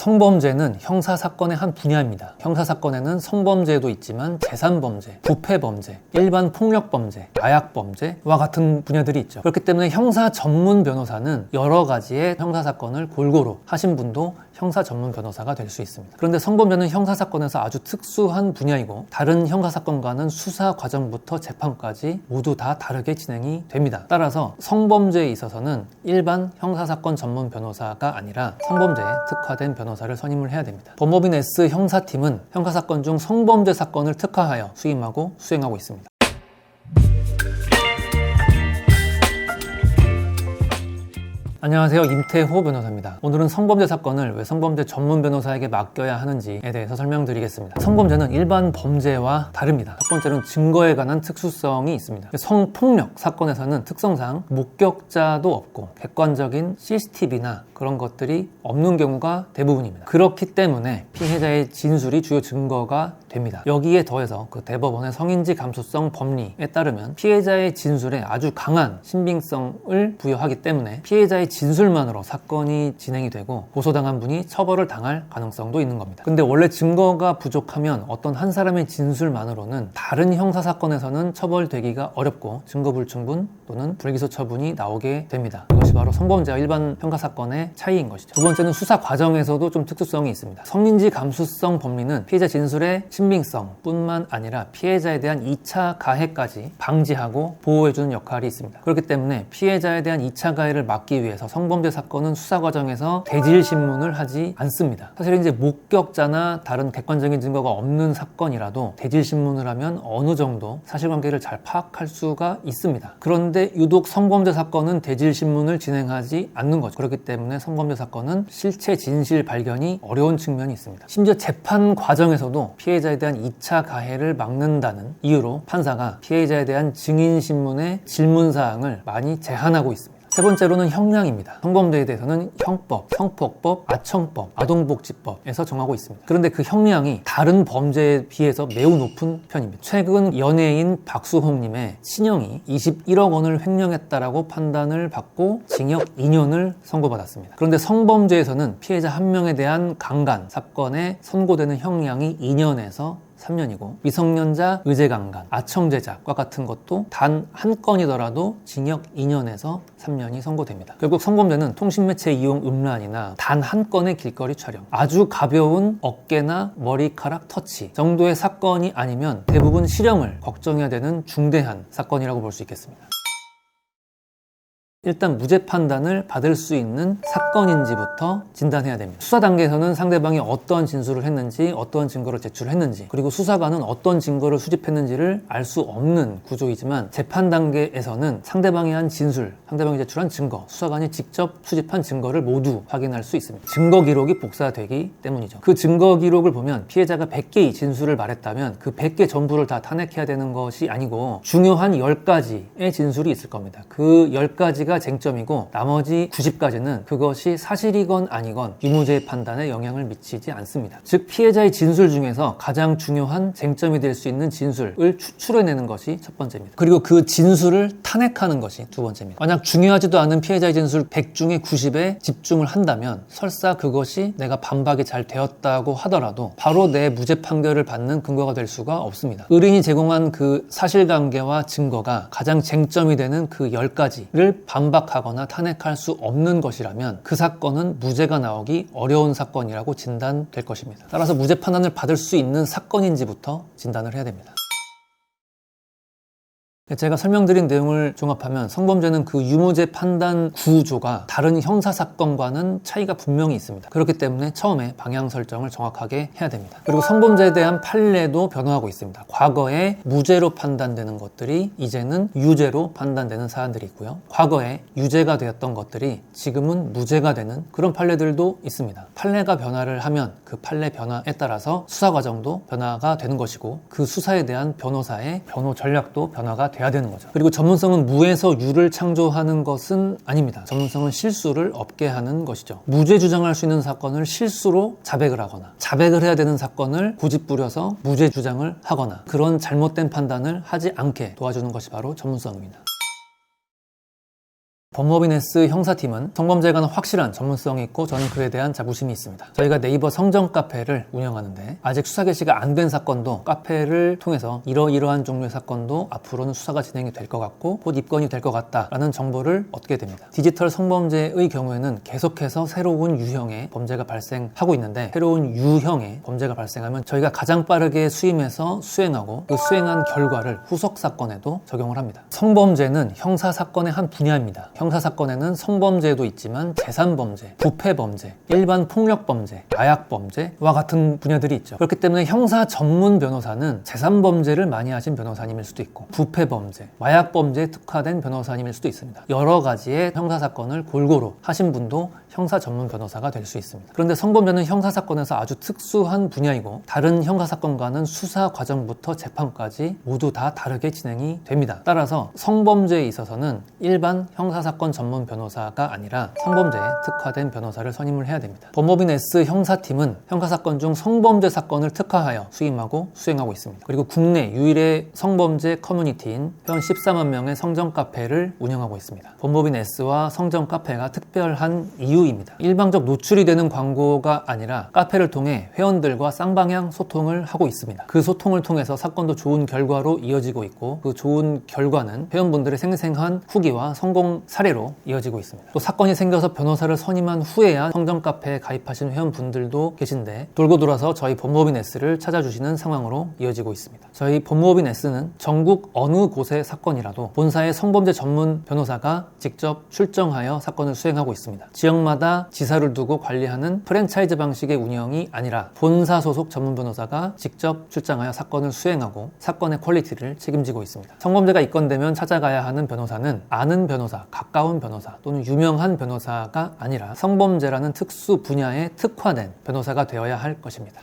성범죄는 형사사건의 한 분야입니다. 형사사건에는 성범죄도 있지만 재산범죄, 부패범죄, 일반 폭력범죄, 마약범죄와 같은 분야들이 있죠. 그렇기 때문에 형사 전문 변호사는 여러 가지의 형사사건을 골고루 하신 분도 형사 전문 변호사가 될 수 있습니다. 그런데 성범죄는 형사사건에서 아주 특수한 분야이고 다른 형사사건과는 수사 과정부터 재판까지 모두 다 다르게 진행이 됩니다. 따라서 성범죄에 있어서는 일반 형사사건 전문 변호사가 아니라 성범죄에 특화된 변호사를 선임을 해야 됩니다. 법무법인 S 형사팀은 형사사건 중 성범죄 사건을 특화하여 수임하고 수행하고 있습니다. 안녕하세요. 임태호 변호사입니다. 오늘은 성범죄 사건을 왜 성범죄 전문 변호사에게 맡겨야 하는지에 대해서 설명드리겠습니다. 성범죄는 일반 범죄와 다릅니다. 첫 번째는 증거에 관한 특수성이 있습니다. 성폭력 사건에서는 특성상 목격자도 없고 객관적인 CCTV나 그런 것들이 없는 경우가 대부분입니다. 그렇기 때문에 피해자의 진술이 주요 증거가 됩니다. 여기에 더해서 그 대법원의 성인지 감수성 법리에 따르면 피해자의 진술에 아주 강한 신빙성을 부여하기 때문에 피해자의 진술만으로 사건이 진행이 되고 고소당한 분이 처벌을 당할 가능성도 있는 겁니다. 근데 원래 증거가 부족하면 어떤 한 사람의 진술만으로는 다른 형사사건에서는 처벌되기가 어렵고 증거불충분 또는 불기소 처분이 나오게 됩니다. 이것이 바로 성범죄와 일반 형사사건의 차이인 것이죠. 두 번째는 수사 과정에서도 좀 특수성이 있습니다. 성인지 감수성 법리는 피해자 진술의 신빙성 뿐만 아니라 피해자에 대한 2차 가해까지 방지하고 보호해주는 역할이 있습니다. 그렇기 때문에 피해자에 대한 2차 가해를 막기 위해서 성범죄 사건은 수사 과정에서 대질신문을 하지 않습니다. 사실 이제 목격자나 다른 객관적인 증거가 없는 사건이라도 대질신문을 하면 어느 정도 사실관계를 잘 파악할 수가 있습니다. 그런데 유독 성범죄 사건은 대질신문을 진행하지 않는 거죠. 그렇기 때문에 성범죄 사건은 실체 진실 발견이 어려운 측면이 있습니다. 심지어 재판 과정에서도 피해자에 대한 2차 가해를 막는다는 이유로 판사가 피해자에 대한 증인신문의 질문사항을 많이 제한하고 있습니다. 세 번째로는 형량입니다. 성범죄에 대해서는 형법, 성폭법, 아청법, 아동복지법에서 정하고 있습니다. 그런데 그 형량이 다른 범죄에 비해서 매우 높은 편입니다. 최근 연예인 박수홍님의 친형이 21억 원을 횡령했다라고 판단을 받고 징역 2년을 선고받았습니다. 그런데 성범죄에서는 피해자 한 명에 대한 강간 사건에 선고되는 형량이 2년에서 3년이고 미성년자 의제강간, 아청제작과 같은 것도 단 한 건이더라도 징역 2년에서 3년이 선고됩니다. 결국 성범죄는 통신매체 이용 음란이나 단 한 건의 길거리 촬영, 아주 가벼운 어깨나 머리카락 터치 정도의 사건이 아니면 대부분 실형을 걱정해야 되는 중대한 사건이라고 볼 수 있겠습니다. 일단 무죄 판단을 받을 수 있는 사건인지부터 진단해야 됩니다. 수사 단계에서는 상대방이 어떠한 진술을 했는지, 어떠한 증거를 제출했는지, 그리고 수사관은 어떤 증거를 수집했는지를 알 수 없는 구조이지만 재판 단계에서는 상대방이 한 진술, 상대방이 제출한 증거, 수사관이 직접 수집한 증거를 모두 확인할 수 있습니다. 증거 기록이 복사되기 때문이죠. 그 증거 기록을 보면 피해자가 100개의 진술을 말했다면 그 100개 전부를 다 탄핵해야 되는 것이 아니고 중요한 10가지의 진술이 있을 겁니다. 그 10가지가 쟁점이고 나머지 90가지는 그것이 사실이건 아니건 유무죄 판단에 영향을 미치지 않습니다. 즉 피해자의 진술 중에서 가장 중요한 쟁점이 될 수 있는 진술을 추출해내는 것이 첫 번째입니다. 그리고 그 진술을 탄핵하는 것이 두 번째입니다. 만약 중요하지도 않은 피해자의 진술 100 중에 90에 집중을 한다면 설사 그것이 내가 반박이 잘 되었다고 하더라도 바로 내 무죄 판결을 받는 근거가 될 수가 없습니다. 의뢰인이 제공한 그 사실관계와 증거가 가장 쟁점이 되는 그 10가지를 반박하거나 탄핵할 수 없는 것이라면 그 사건은 무죄가 나오기 어려운 사건이라고 진단될 것입니다. 따라서 무죄 판단을 받을 수 있는 사건인지부터 진단을 해야 됩니다. 제가 설명드린 내용을 종합하면 성범죄는 그 유무죄 판단 구조가 다른 형사사건과는 차이가 분명히 있습니다. 그렇기 때문에 처음에 방향 설정을 정확하게 해야 됩니다. 그리고 성범죄에 대한 판례도 변화하고 있습니다. 과거에 무죄로 판단되는 것들이 이제는 유죄로 판단되는 사안들이 있고요. 과거에 유죄가 되었던 것들이 지금은 무죄가 되는 그런 판례들도 있습니다. 판례가 변화를 하면 그 판례 변화에 따라서 수사 과정도 변화가 되는 것이고 그 수사에 대한 변호사의 변호 전략도 변화가 돼야 되는 거죠. 그리고 전문성은 무에서 유를 창조하는 것은 아닙니다. 전문성은 실수를 없게 하는 것이죠. 무죄 주장할 수 있는 사건을 실수로 자백을 하거나 자백을 해야 되는 사건을 고집부려서 무죄 주장을 하거나 그런 잘못된 판단을 하지 않게 도와주는 것이 바로 전문성입니다. 법무법인 S 형사팀은 성범죄에 관한 확실한 전문성이 있고 저는 그에 대한 자부심이 있습니다. 저희가 네이버 성전 카페를 운영하는데 아직 수사 개시가 안 된 사건도 카페를 통해서 이러이러한 종류의 사건도 앞으로는 수사가 진행이 될 것 같고 곧 입건이 될 것 같다라는 정보를 얻게 됩니다. 디지털 성범죄의 경우에는 계속해서 새로운 유형의 범죄가 발생하고 있는데 새로운 유형의 범죄가 발생하면 저희가 가장 빠르게 수임해서 수행하고 그 수행한 결과를 후속 사건에도 적용을 합니다. 성범죄는 형사 사건의 한 분야입니다. 형사 사건에는 성범죄도 있지만 재산범죄, 부패범죄, 일반 폭력범죄, 마약범죄와 같은 분야들이 있죠. 그렇기 때문에 형사 전문 변호사는 재산범죄를 많이 하신 변호사님일 수도 있고 부패범죄, 마약범죄에 특화된 변호사님일 수도 있습니다. 여러 가지의 형사 사건을 골고루 하신 분도 형사 전문 변호사가 될 수 있습니다. 그런데 성범죄는 형사 사건에서 아주 특수한 분야이고 다른 형사 사건과는 수사 과정부터 재판까지 모두 다 다르게 진행이 됩니다. 따라서 성범죄에 있어서는 일반 형사 사건 전문 변호사가 아니라 성범죄에 특화된 변호사를 선임을 해야 됩니다. 법무법인 S 형사팀은 형사 사건 중 성범죄 사건을 특화하여 수임하고 수행하고 있습니다. 그리고 국내 유일의 성범죄 커뮤니티인 현 14만 명의 성전 카페를 운영하고 있습니다. 법무법인 S와 성전 카페가 특별한 이유입니다. 일방적 노출이 되는 광고가 아니라 카페를 통해 회원들과 쌍방향 소통을 하고 있습니다. 그 소통을 통해서 사건도 좋은 결과로 이어지고 있고 그 좋은 결과는 회원분들의 생생한 후기와 성공 사례로 이어지고 있습니다. 또 사건이 생겨서 변호사를 선임한 후에야 성전 카페에 가입하신 회원분들도 계신데 돌고 돌아서 저희 법무법인 S를 찾아주시는 상황으로 이어지고 있습니다. 저희 법무법인 S는 전국 어느 곳의 사건이라도 본사의 성범죄 전문 변호사가 직접 출정하여 사건을 수행하고 있습니다. 지역마다 지사를 두고 관리하는 프랜차이즈 방식의 운영이 아니라 본사 소속 전문 변호사가 직접 출장하여 사건을 수행하고 사건의 퀄리티를 책임지고 있습니다. 성범죄가 입건되면 찾아가야 하는 변호사는 아는 변호사, 가까운 변호사 또는 유명한 변호사가 아니라 성범죄라는 특수 분야에 특화된 변호사가 되어야 할 것입니다.